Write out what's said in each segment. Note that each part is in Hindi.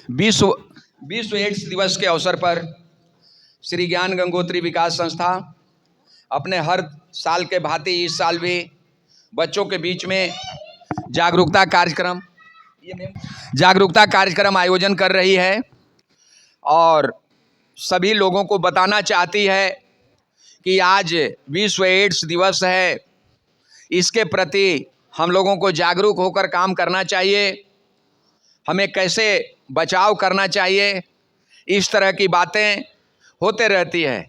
विश्व विश्व एड्स दिवस के अवसर पर श्री ज्ञान गंगोत्री विकास संस्था अपने हर साल के भांति इस साल भी बच्चों के बीच में जागरूकता कार्यक्रम आयोजन कर रही है और सभी लोगों को बताना चाहती है कि आज विश्व एड्स दिवस है। इसके प्रति हम लोगों को जागरूक होकर काम करना चाहिए। हमें कैसे बचाव करना चाहिए, इस तरह की बातें होते रहती है।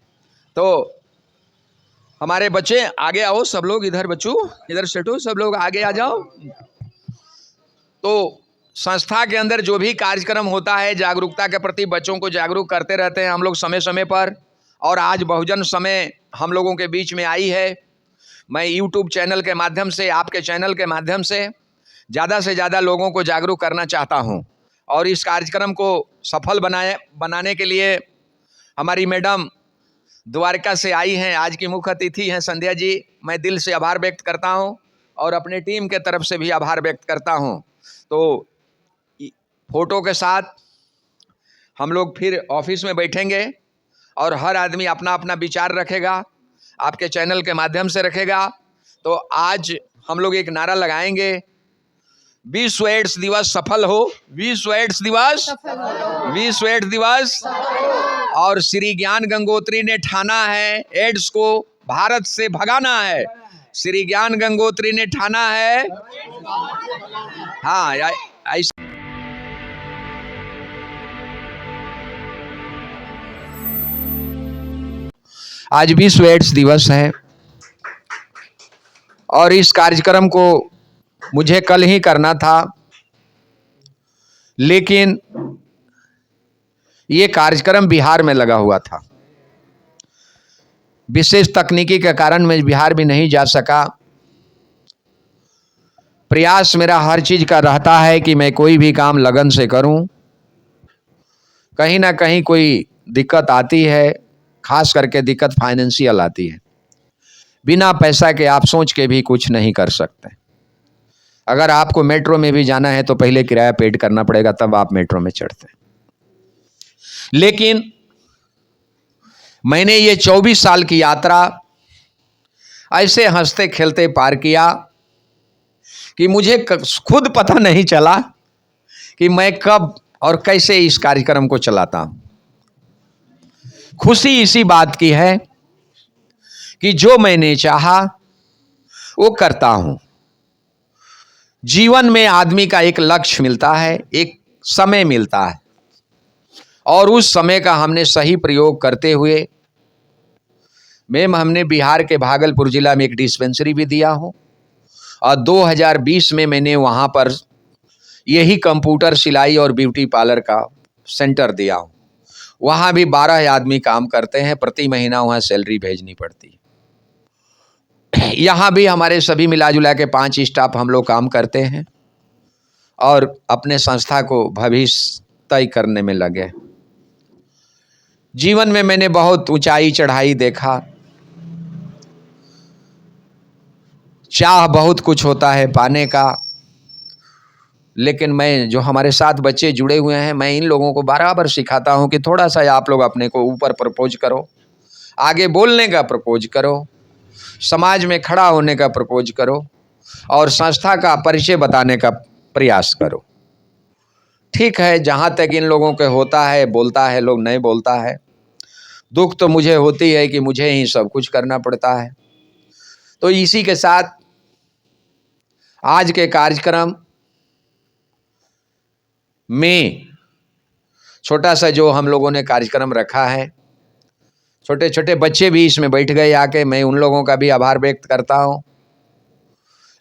तो हमारे बच्चे आगे आओ, सब लोग इधर, बच्चों इधर सेटो, सब लोग आगे आ जाओ। तो संस्था के अंदर जो भी कार्यक्रम होता है जागरूकता के प्रति बच्चों को जागरूक करते रहते हैं हम लोग समय समय पर। और आज बहुजन समय हम लोगों के बीच में आई है। मैं YouTube चैनल के माध्यम से, आपके चैनल के माध्यम से ज़्यादा से ज़्यादा लोगों को जागरूक करना चाहता हूं। और इस कार्यक्रम को सफल बनाने के लिए हमारी मैडम द्वारका से आई हैं, आज की मुख्य अतिथि हैं संध्या जी। मैं दिल से आभार व्यक्त करता हूं और अपने टीम के तरफ से भी आभार व्यक्त करता हूं। तो फोटो के साथ हम लोग फिर ऑफिस में बैठेंगे और हर आदमी अपना अपना विचार रखेगा, आपके चैनल के माध्यम से रखेगा। तो आज हम लोग एक नारा लगाएंगे, विश्व एड्स दिवस सफल हो, विश्व एड्स दिवस, विश्व एड्स दिवस। और श्री ज्ञान गंगोत्री ने ठाना है एड्स को भारत से भगाना है। श्री ज्ञान गंगोत्री ने ठाना है, हाँ ऐसा। आज विश्व एड्स दिवस है और इस कार्यक्रम को मुझे कल ही करना था, लेकिन ये कार्यक्रम बिहार में लगा हुआ था। विशेष तकनीकी के कारण मैं बिहार भी नहीं जा सका। प्रयास मेरा हर चीज का रहता है कि मैं कोई भी काम लगन से करूं। कहीं ना कहीं कोई दिक्कत आती है, खास करके दिक्कत फाइनेंशियल आती है। बिना पैसा के आप सोच के भी कुछ नहीं कर सकते। अगर आपको मेट्रो में भी जाना है तो पहले किराया पेड करना पड़ेगा, तब आप मेट्रो में चढ़ते हैं। लेकिन मैंने ये 24 साल की यात्रा ऐसे हंसते खेलते पार किया कि मुझे खुद पता नहीं चला कि मैं कब और कैसे इस कार्यक्रम को चलाता हूं। खुशी इसी बात की है कि जो मैंने चाहा वो करता हूं। जीवन में आदमी का एक लक्ष्य मिलता है, एक समय मिलता है, और उस समय का हमने सही प्रयोग करते हुए हमने बिहार के भागलपुर जिला में एक डिस्पेंसरी भी दिया हूं। और 2020 में मैंने वहां पर यही कंप्यूटर सिलाई और ब्यूटी पार्लर का सेंटर दिया हूं। वहां भी 12 आदमी काम करते हैं, प्रति महीना वहां सैलरी भेजनी पड़ती है। यहाँ भी हमारे सभी मिलाजुला के 5 स्टाफ हम लोग काम करते हैं और अपने संस्था को भविष्य तय करने में लगे। जीवन में मैंने बहुत ऊंचाई चढ़ाई देखा। चाह बहुत कुछ होता है पाने का, लेकिन मैं जो हमारे साथ बच्चे जुड़े हुए हैं, मैं इन लोगों को बराबर सिखाता हूं कि थोड़ा सा आप लोग अपने को ऊपर प्रपोज करो, आगे बोलने का प्रपोज करो, समाज में खड़ा होने का प्रपोज करो और संस्था का परिचय बताने का प्रयास करो। ठीक है, जहां तक इन लोगों के होता है, बोलता है लोग, नहीं बोलता है। दुख तो मुझे होती है कि मुझे ही सब कुछ करना पड़ता है। तो इसी के साथ आज के कार्यक्रम में छोटा सा जो हम लोगों ने कार्यक्रम रखा है, छोटे छोटे बच्चे भी इसमें बैठ गए आके, मैं उन लोगों का भी आभार व्यक्त करता हूं।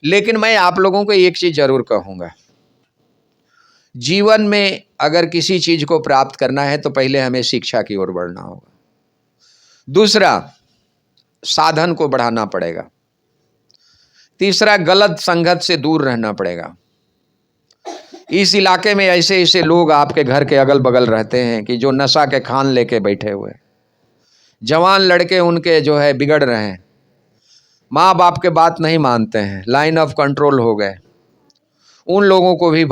लेकिन मैं आप लोगों को एक चीज जरूर कहूंगा, जीवन में अगर किसी चीज को प्राप्त करना है तो पहले हमें शिक्षा की ओर बढ़ना होगा। दूसरा, साधन को बढ़ाना पड़ेगा। तीसरा, गलत संगत से दूर रहना पड़ेगा। इस इलाके में ऐसे ऐसे लोग आपके घर के अगल बगल रहते हैं कि जो नशा के खान लेके बैठे हुए, जवान लड़के उनके जो है बिगड़ रहे हैं, माँ बाप के बात नहीं मानते हैं, लाइन ऑफ कंट्रोल हो गए। उन लोगों को भी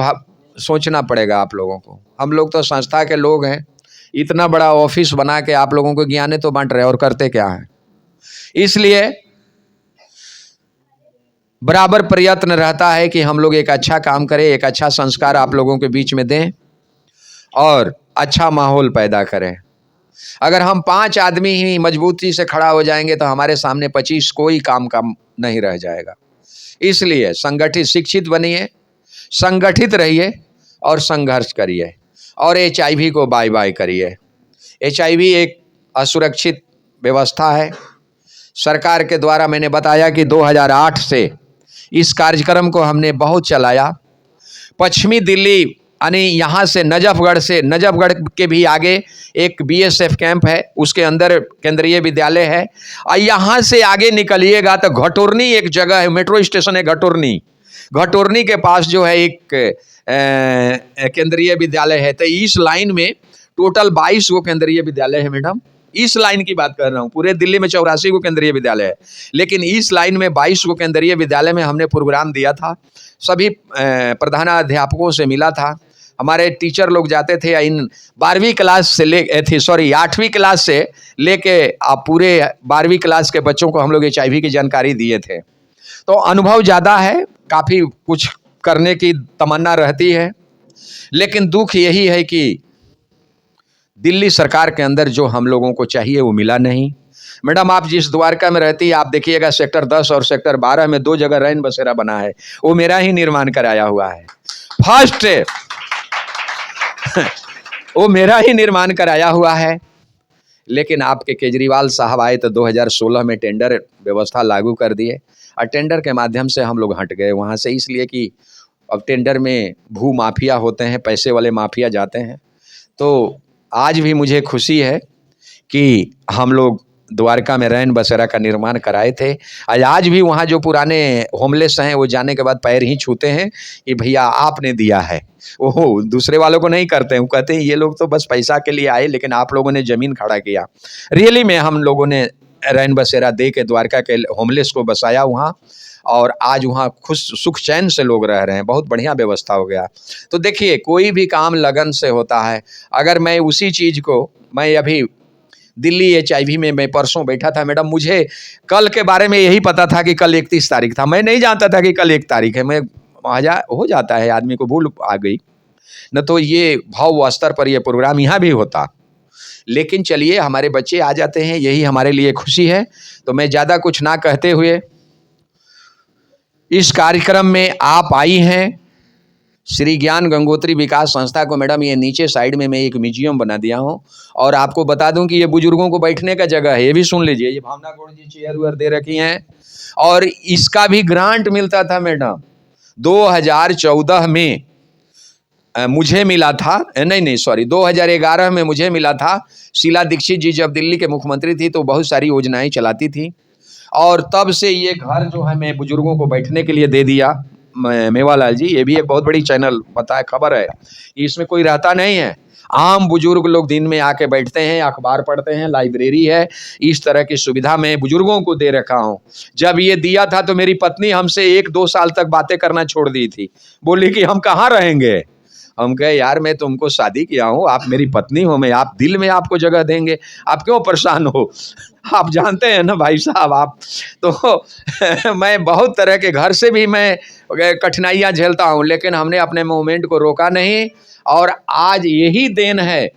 सोचना पड़ेगा आप लोगों को। हम लोग तो संस्था के लोग हैं, इतना बड़ा ऑफिस बना के आप लोगों को ज्ञान तो बांट रहे और करते क्या है। इसलिए बराबर प्रयत्न रहता है कि हम लोग एक अच्छा काम करें, एक अच्छा संस्कार आप लोगों के बीच में दें और अच्छा माहौल पैदा करें। अगर हम 5 आदमी ही मजबूती से खड़ा हो जाएंगे तो हमारे सामने 25 कोई काम का नहीं रह जाएगा। इसलिए संगठित, शिक्षित बनिए, संगठित रहिए और संघर्ष करिए और HIV को बाय बाय करिए। HIV एक असुरक्षित व्यवस्था है। सरकार के द्वारा मैंने बताया कि 2008 से इस कार्यक्रम को हमने बहुत चलाया। पश्चिमी दिल्ली यानी यहाँ से नजफगढ़ के भी आगे एक BSF कैंप है, उसके अंदर केंद्रीय विद्यालय है। और यहाँ से आगे निकलिएगा तो घटोरनी एक जगह है, मेट्रो स्टेशन है घटोरनी के पास जो है एक केंद्रीय विद्यालय है। तो इस लाइन में टोटल 22 गो केंद्रीय विद्यालय है मैडम। इस लाइन की बात कर रहा हूँ, पूरे दिल्ली में 84 गो केंद्रीय विद्यालय है, लेकिन इस लाइन में 22 गो केंद्रीय विद्यालय में हमने प्रोग्राम दिया था। सभी प्रधानाध्यापकों से मिला था। हमारे टीचर लोग जाते थे इन 8वीं क्लास से लेके पूरे 12वीं क्लास के बच्चों को हम लोग HIV की जानकारी दिए थे। तो अनुभव ज़्यादा है, काफ़ी कुछ करने की तमन्ना रहती है, लेकिन दुख यही है कि दिल्ली सरकार के अंदर जो हम लोगों को चाहिए वो मिला नहीं। मैडम आप जिस द्वारका में रहती है, आप देखिएगा सेक्टर 10 और सेक्टर 12 में 2 जगह रैन बसेरा बना है, वो मेरा ही निर्माण कराया हुआ है। फर्स्ट वो मेरा ही निर्माण कराया हुआ है। लेकिन आपके केजरीवाल साहब आए तो 2016 में टेंडर व्यवस्था लागू कर दिए और टेंडर के माध्यम से हम लोग हट गए वहाँ से, इसलिए कि अब टेंडर में भू माफिया होते हैं, पैसे वाले माफिया जाते हैं। तो आज भी मुझे खुशी है कि हम लोग द्वारका में रैन बसेरा का निर्माण कराए थे। आज भी वहाँ जो पुराने होमलेस हैं वो जाने के बाद पैर ही छूते हैं कि भैया आपने दिया है। ओहो, दूसरे वालों को नहीं करते हैं, वो कहते हैं ये लोग तो बस पैसा के लिए आए, लेकिन आप लोगों ने ज़मीन खड़ा किया। रियली में हम लोगों ने रैन बसेरा दे के द्वारका के होमलेस को बसाया वहाँ, और आज वहाँ खुश सुख चैन से लोग रह रहे हैं। बहुत बढ़िया व्यवस्था हो गया। तो देखिए, कोई भी काम लगन से होता है। अगर मैं उसी चीज़ को, मैं अभी दिल्ली HIV में मैं परसों बैठा था मैडम, मुझे कल के बारे में यही पता था कि कल 31 तारीख था। मैं नहीं जानता था कि कल 1 तारीख है। मैं हो जाता है, आदमी को भूल आ गई, न तो ये भाव स्तर पर ये प्रोग्राम यहाँ भी होता। लेकिन चलिए, हमारे बच्चे आ जाते हैं, यही हमारे लिए खुशी है। तो मैं ज़्यादा कुछ ना कहते हुए, इस कार्यक्रम में आप आई हैं श्री ज्ञान गंगोत्री विकास संस्था को। मैडम ये नीचे साइड में मैं एक म्यूजियम बना दिया हूँ, और आपको बता दूं कि ये बुजुर्गों को बैठने का जगह है, ये भी सुन लीजिए। ये भावना गौड़ जी चेयर वेयर दे रखी हैं, और इसका भी ग्रांट मिलता था मैडम। 2014 में मुझे मिला था, नहीं सॉरी 2011 में मुझे मिला था। शीला दीक्षित जी जब दिल्ली के मुख्यमंत्री थी तो बहुत सारी योजनाएं चलाती थी, और तब से ये घर जो है मैं बुजुर्गों को बैठने के लिए दे दिया। मेवालाल जी, ये भी एक बहुत बड़ी चैनल पता है, खबर है, इसमें कोई रहता नहीं है। आम बुजुर्ग लोग दिन में आके बैठते हैं, अखबार पढ़ते हैं, लाइब्रेरी है, इस तरह की सुविधा मैं बुजुर्गों को दे रखा हूँ। जब ये दिया था तो मेरी पत्नी हमसे 1-2 साल तक बातें करना छोड़ दी थी, बोली कि हम कहाँ रहेंगे। हम कहे यार, मैं तुमको शादी किया हूँ, आप मेरी पत्नी हो, मैं आप दिल में आपको जगह देंगे, आप क्यों परेशान हो। आप जानते हैं ना भाई साहब आप तो मैं बहुत तरह के, घर से भी मैं कठिनाइयाँ झेलता हूँ, लेकिन हमने अपने मूवमेंट को रोका नहीं। और आज यही देन है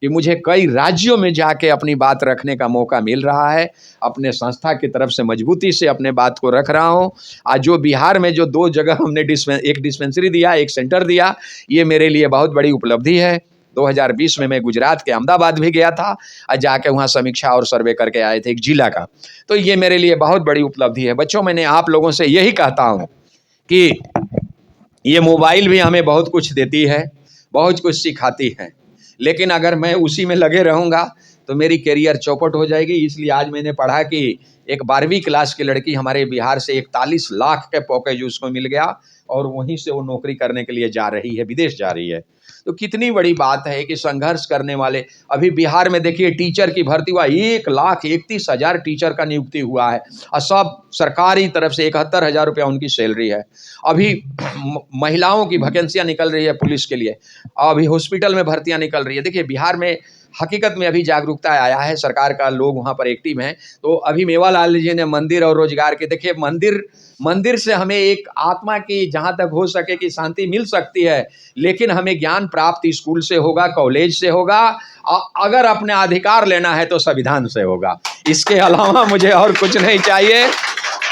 कि मुझे कई राज्यों में जाके अपनी बात रखने का मौका मिल रहा है। अपने संस्था की तरफ से मजबूती से अपने बात को रख रहा हूँ। आज जो बिहार में जो 2 जगह हमने एक डिस्पेंसरी दिया, एक सेंटर दिया, ये मेरे लिए बहुत बड़ी उपलब्धि है। 2020 में मैं गुजरात के अहमदाबाद भी गया था, और जाके वहाँ समीक्षा और सर्वे करके आए थे एक जिला का। तो ये मेरे लिए बहुत बड़ी उपलब्धि है। बच्चों, मैंने आप लोगों से यही कहता हूँ कि ये मोबाइल भी हमें बहुत कुछ देती है, बहुत कुछ सिखाती है, लेकिन अगर मैं उसी में लगे रहूँगा तो मेरी करियर चौपट हो जाएगी। इसलिए आज मैंने पढ़ा कि एक 12वीं क्लास की लड़की हमारे बिहार से 41 लाख के पैकेज उसको मिल गया, और वहीं से वो नौकरी करने के लिए जा रही है, विदेश जा रही है। तो कितनी बड़ी बात है कि संघर्ष करने वाले, अभी बिहार में देखिए टीचर की भर्ती हुआ, 1,31,000 टीचर का नियुक्ति हुआ है और सब सरकारी तरफ से 71,000 रुपया उनकी सैलरी है। अभी महिलाओं की वैकेंसियां निकल रही है पुलिस के लिए, अभी हॉस्पिटल में भर्तियां निकल रही है। देखिए बिहार में हकीकत में अभी जागरूकता आया है, सरकार का लोग वहाँ पर एक्टिव हैं। तो अभी मेवालाल जी ने मंदिर और रोजगार के, देखिए मंदिर से हमें एक आत्मा की जहाँ तक हो सके कि शांति मिल सकती है, लेकिन हमें ज्ञान प्राप्त स्कूल से होगा, कॉलेज से होगा, अगर अपने अधिकार लेना है तो संविधान से होगा। इसके अलावा मुझे और कुछ नहीं चाहिए।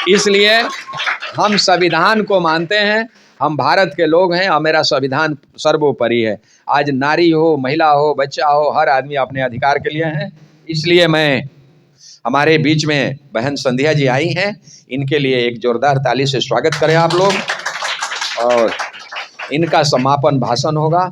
इसलिए हम संविधान को मानते हैं, हम भारत के लोग हैं और मेरा संविधान सर्वोपरि है। आज नारी हो, महिला हो, बच्चा हो, हर आदमी अपने अधिकार के लिए है। इसलिए मैं, हमारे बीच में बहन संध्या जी आई हैं, इनके लिए एक जोरदार ताली से स्वागत करें आप लोग, और इनका समापन भाषण होगा।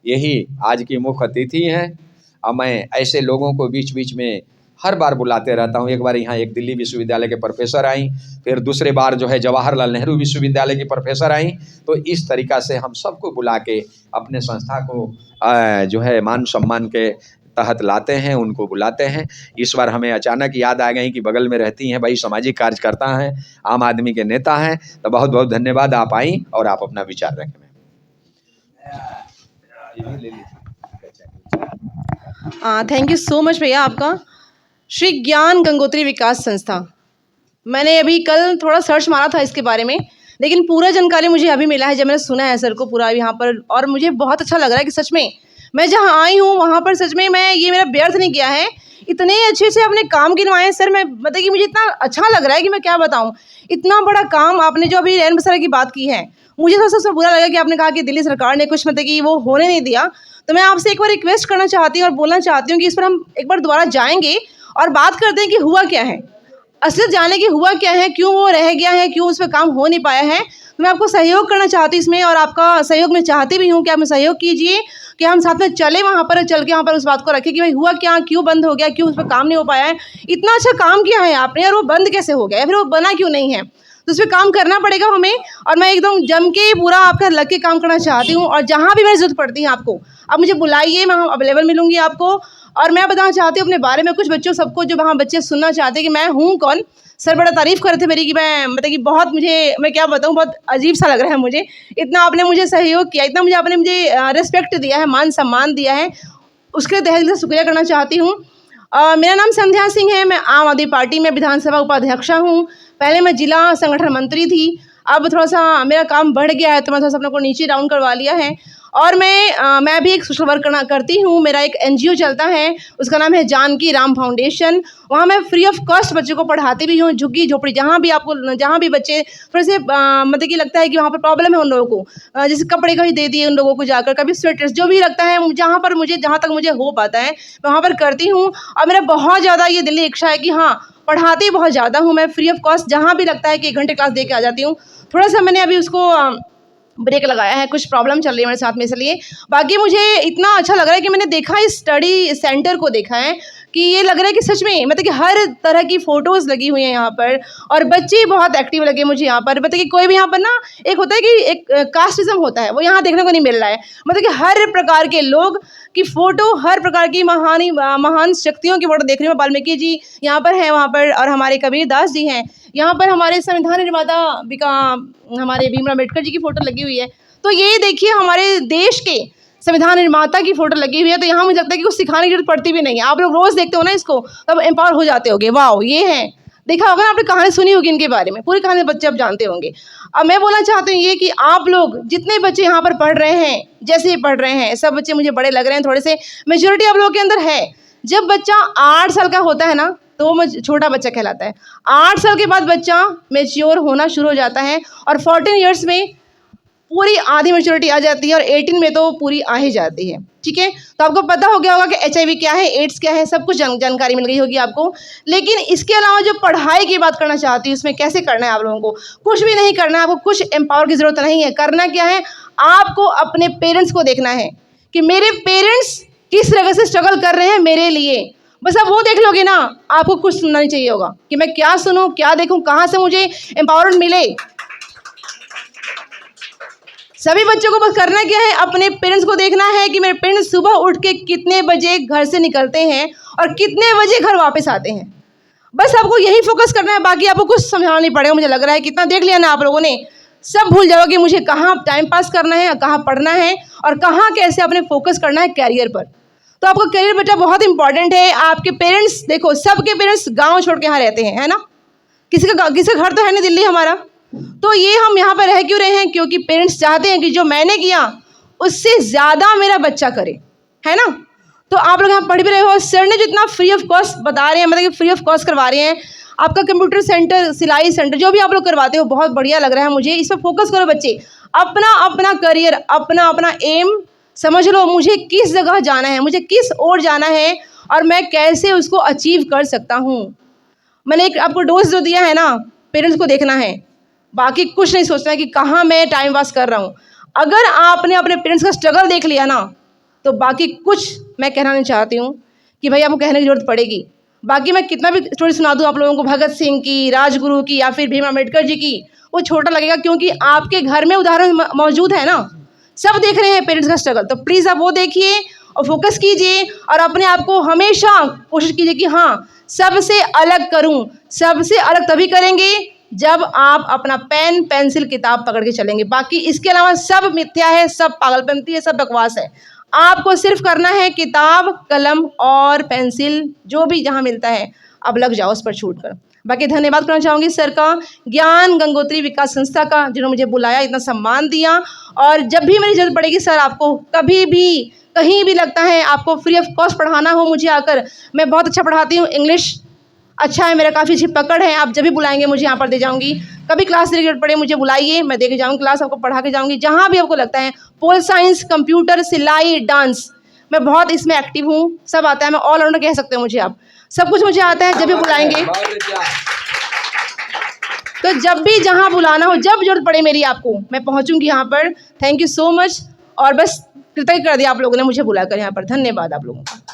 यही आज की मुख्य अतिथि हैं। और मैं ऐसे लोगों को बीच बीच में हर बार बुलाते रहता हूँ। एक बार यहाँ एक दिल्ली विश्वविद्यालय के प्रोफेसर आई, फिर दूसरे बार जो है जवाहरलाल नेहरू विश्वविद्यालय की प्रोफेसर आई। तो इस तरीक़ा से हम सबको बुला के अपने संस्था को जो है मान सम्मान के तहत लाते हैं, उनको बुलाते हैं। इस बार हमें अचानक याद आ गई कि बगल में रहती हैं भाई, सामाजिक कार्यकर्ता हैं, आम आदमी के नेता हैं। तो बहुत बहुत धन्यवाद, आप आई और आप अपना विचार रखें। थैंक यू सो मच भैया आपका। श्री ज्ञान गंगोत्री विकास संस्था, मैंने अभी कल थोड़ा सर्च मारा था इसके बारे में, लेकिन पूरा जानकारी मुझे अभी मिला है जब मैंने सुना है सर को पूरा यहाँ पर, और मुझे बहुत अच्छा लग रहा है कि सच में मैं जहाँ आई हूँ वहाँ पर सच में मैं ये मेरा व्यर्थ नहीं किया है। इतने अच्छे से अपने काम गिनवाए हैं सर, मैं मतलब कि मुझे इतना अच्छा लग रहा है कि मैं क्या बताऊँ। इतना बड़ा काम आपने जो अभी रैन बसेरा की बात की है, मुझे तो सबसे बुरा लगा कि आपने कहा कि दिल्ली सरकार ने कुछ मतलब कि वो होने नहीं दिया। तो मैं आपसे एक बार रिक्वेस्ट करना चाहती हूँ और बोलना चाहती हूँ कि इस पर हम एक बार दोबारा जाएंगे और बात करते हैं कि हुआ क्या है, असलियत जाने की हुआ क्या है, क्यों वो रह गया है, क्यों उस पर काम हो नहीं पाया है। तो मैं आपको सहयोग करना चाहती हूँ इसमें, और आपका सहयोग मैं चाहती भी हूँ कि आप सहयोग कीजिए कि हम साथ में चले वहाँ पर, चल के वहाँ पर उस बात को रखें कि भाई हुआ क्या, क्यों बंद हो गया, क्यों उस पर काम नहीं हो पाया है। इतना अच्छा काम किया है आपने और वो बंद कैसे हो गया, फिर वो बना क्यों नहीं है। तो उस पर काम करना पड़ेगा हमें, और मैं एकदम जम के पूरा आपका लग के काम करना चाहती हूँ। और जहाँ भी मेरी जरूरत पड़ती है आपको, आप मुझे बुलाइए, मैं अवेलेबल मिलूंगी आपको। और मैं बताना चाहती हूँ अपने बारे में कुछ बच्चों सबको, जो वहाँ बच्चे सुनना चाहते हैं कि मैं हूँ कौन। सर बड़ा तारीफ़ कर रहे थे मेरी कि मैं मतलब कि बहुत, मुझे मैं क्या बताऊँ, बहुत अजीब सा लग रहा है मुझे। इतना आपने मुझे सहयोग किया, इतना आपने मुझे रिस्पेक्ट दिया है, मान सम्मान दिया है, उसके लिए तहे दिल से शुक्रिया करना चाहती हूँ। मेरा नाम संध्या सिंह है, मैं आम आदमी पार्टी में विधानसभा उपाध्यक्षा हूँ। पहले मैं जिला संगठन मंत्री थी, अब थोड़ा सा मेरा काम बढ़ गया है तो मैं थोड़ा सा अपने को नीचे डाउन करवा लिया है। और मैं भी एक सोशल वर्क करती हूँ। मेरा एक NGO चलता है, उसका नाम है जानकी राम फाउंडेशन। वहाँ मैं फ्री ऑफ कॉस्ट बच्चों को पढ़ाती भी हूँ, झुग्गी झोपड़ी जहाँ भी बच्चे थोड़े से मतलब कि लगता है कि वहाँ पर प्रॉब्लम है उन लोगों को, जैसे कपड़े कभी दे दिए उन लोगों को जाकर, कभी स्वेटर्स, जो भी लगता है जहाँ तक मुझे हो पाता है मैं वहाँ पर करती हूँ। और मेरा बहुत ज़्यादा ये दिल्ली इच्छा है कि हाँ, पढ़ाती बहुत ज़्यादा हूँ मैं, फ्री ऑफ कॉस्ट जहाँ भी लगता है कि 1 घंटे क्लास दे के आ जाती हूँ। थोड़ा सा मैंने अभी उसको ब्रेक लगाया है, कुछ प्रॉब्लम चल रही है मेरे साथ में, इसलिए। बाकी मुझे इतना अच्छा लग रहा है कि मैंने देखा है, स्टडी सेंटर को देखा है कि ये लग रहा है कि सच में मतलब कि हर तरह की फ़ोटोज़ लगी हुई हैं यहाँ पर, और बच्चे बहुत एक्टिव लगे मुझे यहाँ पर। मतलब कि कोई भी यहाँ पर ना, एक होता है कि एक कास्टिज़म होता है, वो यहाँ देखने को नहीं मिल रहा है। मतलब कि हर प्रकार के लोग की फ़ोटो, हर प्रकार की महान शक्तियों की फ़ोटो देख रही हूँ। वाल्मीकि जी यहाँ पर हैं, वहाँ पर, और हमारे कबीर दास जी हैं यहाँ पर, हमारे संविधान निर्माता हमारे भीमराव अम्बेडकर जी की फ़ोटो लगी हुई है। तो ये देखिए हमारे देश के संविधान निर्माता की फ़ोटो लगी हुई है। तो यहाँ मुझे लगता है कि कुछ सिखाने की जरूरत पड़ती भी नहीं है। आप लोग रोज़ देखते हो ना इसको, तब एम्पावर हो जाते होगे, वाह ये है, देखा होगा ना, आपने कहानी सुनी होगी इनके बारे में, पूरी कहानी बच्चे आप जानते होंगे। अब मैं बोलना चाहती हूँ ये कि आप लोग जितने बच्चे यहाँ पर पढ़ रहे हैं, जैसे पढ़ रहे हैं, सब बच्चे मुझे बड़े लग रहे हैं, थोड़े से मेजोरिटी आप लोगों के अंदर है। जब बच्चा 8 साल का होता है ना, तो वो छोटा बच्चा कहलाता है। 8 साल के बाद बच्चा मैच्योर होना शुरू हो जाता है, और 14 ईयर्स में पूरी आधी मैच्योरिटी आ जाती है, और 18 में तो पूरी आ ही जाती है। ठीक है, तो आपको पता हो गया होगा कि HIV क्या है, एड्स क्या है, सब कुछ जानकारी मिल गई होगी आपको। लेकिन इसके अलावा जो पढ़ाई की बात करना चाहती हूँ, उसमें कैसे करना है आप लोगों को, कुछ भी नहीं करना है आपको, कुछ एम्पावर की ज़रूरत नहीं है। करना क्या है, आपको अपने पेरेंट्स को देखना है कि मेरे पेरेंट्स किस तरह से स्ट्रगल कर रहे हैं मेरे लिए। बस आप वो देख लोगे ना, आपको कुछ सुनना नहीं चाहिए होगा कि मैं क्या सुनूं, क्या देखूं, कहाँ से मुझे एम्पावरमेंट मिले। सभी बच्चों को बस करना क्या है, अपने पेरेंट्स को देखना है कि मेरे पेरेंट्स सुबह उठ के कितने बजे घर से निकलते हैं और कितने बजे घर वापस आते हैं। बस आपको यही फोकस करना है, बाकी आपको कुछ समझाना नहीं पड़ेगा। मुझे लग रहा है कितना देख लिया ना आप लोगों ने, सब भूल जाओगे कि मुझे कहाँ टाइम पास करना है, कहाँ पढ़ना है और कहाँ कैसे अपने फोकस करना है कैरियर पर। तो आपका करियर बेटा बहुत इंपॉर्टेंट है। आपके पेरेंट्स देखो, सबके पेरेंट्स गांव छोड़ के यहाँ रहते हैं, है ना, किसी का घर तो है नहीं दिल्ली हमारा। तो ये हम यहाँ पर रह क्यों रहे हैं, क्योंकि पेरेंट्स चाहते हैं कि जो मैंने किया उससे ज़्यादा मेरा बच्चा करे, है ना। तो आप लोग यहाँ पढ़ भी रहे हो, सर ने जो इतना फ्री ऑफ कॉस्ट बता रहे हैं, मतलब कि फ्री ऑफ कॉस्ट करवा रहे हैं। आपका कंप्यूटर सेंटर, सिलाई सेंटर, जो भी आप लोग करवाते हो बहुत बढ़िया लग रहा है मुझे। इस पर फोकस करो बच्चे, अपना अपना करियर, अपना अपना एम समझ लो, मुझे किस जगह जाना है, मुझे किस ओर जाना है और मैं कैसे उसको अचीव कर सकता हूँ। मैंने एक आपको डोज जो दिया है ना, पेरेंट्स को देखना है, बाकी कुछ नहीं सोचना है कि कहाँ मैं टाइम पास कर रहा हूँ। अगर आपने अपने पेरेंट्स का स्ट्रगल देख लिया ना, तो बाकी कुछ मैं कहना नहीं चाहती हूँ कि भाई आपको कहने की जरूरत पड़ेगी। बाकी मैं कितना भी स्टोरी सुना दूँ आप लोगों को, भगत सिंह की, राजगुरु की या फिर भीम अम्बेडकर जी की, वो छोटा लगेगा, क्योंकि आपके घर में उदाहरण मौजूद है ना, सब देख रहे हैं पेरेंट्स का स्ट्रगल। तो प्लीज़ आप वो देखिए और फोकस कीजिए और अपने आप को हमेशा कोशिश कीजिए कि हाँ, सबसे अलग करूँ। सबसे अलग तभी करेंगे जब आप अपना पेन पेंसिल किताब पकड़ के चलेंगे। बाकी इसके अलावा सब मिथ्या है, सब पागलपंती है, सब बकवास है। आपको सिर्फ करना है किताब, कलम और पेंसिल, जो भी जहाँ मिलता है अब लग जाओ उस पर छूट कर। बाकी धन्यवाद करना चाहूँगी सर का, ज्ञान गंगोत्री विकास संस्था का, जिन्होंने मुझे बुलाया, इतना सम्मान दिया। और जब भी मेरी जरूरत पड़ेगी सर, आपको कभी भी कहीं भी लगता है आपको फ्री ऑफ कॉस्ट पढ़ाना हो, मुझे आकर, मैं बहुत अच्छा पढ़ाती हूँ, इंग्लिश अच्छा है मेरा, काफ़ी अच्छी पकड़ है। आप जब भी बुलाएंगे मुझे यहाँ पर दे जाऊँगी। कभी क्लास की जरूरत पड़े मुझे बुलाइए, मैं दे के जाऊँगी क्लास, आपको पढ़ा के जाऊँगी। जहाँ भी आपको लगता है, पोल साइंस, कंप्यूटर, सिलाई, डांस, मैं बहुत इसमें एक्टिव हूँ, सब आता है। मैं ऑलराउंडर कह सकते हो मुझे आप, सब कुछ मुझे आता है। जब भी बुलाएंगे, तो जब भी जहाँ बुलाना हो, जब जरूरत पड़े मेरी आपको, मैं पहुँचूँगी यहाँ पर। Thank you so much. और बस कृतज्ञ कर दिया आप लोगों ने मुझे बुलाकर यहाँ पर। धन्यवाद आप लोगों का।